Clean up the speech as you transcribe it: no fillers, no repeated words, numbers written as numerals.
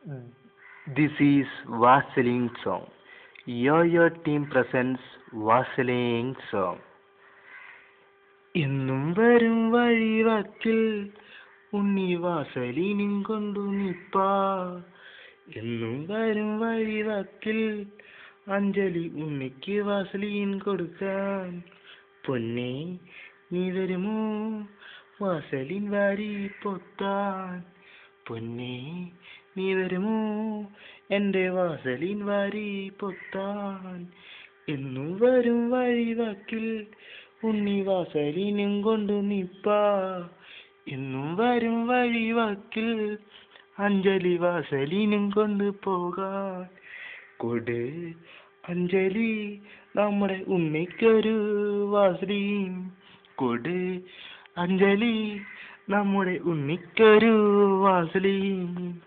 This is Vaseline song. Your team presents Vaseline song. എന്നും വരും വഴിവാക്കിൽ ഉണ്ണി വാസലിനും കൊണ്ടു നിപ്പാ. എന്നും വരും വഴിവാക്കിൽ അഞ്ജലി ഉണ്ണിക്ക് വാസലിൻ കൊടുക്കാൻ. പൊന്നേ നീ വരുമോ വാസലിൻ വാരി പൊത്താൻ. പൊന്നേ നീ വരുമോ എൻ്റെ വാസലിൻ വാരി പൊത്താൻ. എന്നും വരും വഴിവാക്കിൽ ഉണ്ണി വാസലിനും കൊണ്ടു നിപ്പാ. എന്നും വരും വഴിവാക്കിൽ അഞ്ജലി വാസലിനും കൊണ്ടു പോകാൻ. കൊട് അഞ്ജലി നമ്മുടെ ഉണ്ണിക്കൊരു വാസലിൻ. കൊട് അഞ്ജലി നമ്മുടെ ഉണ്ണിക്കൊരു വാസലിൻ.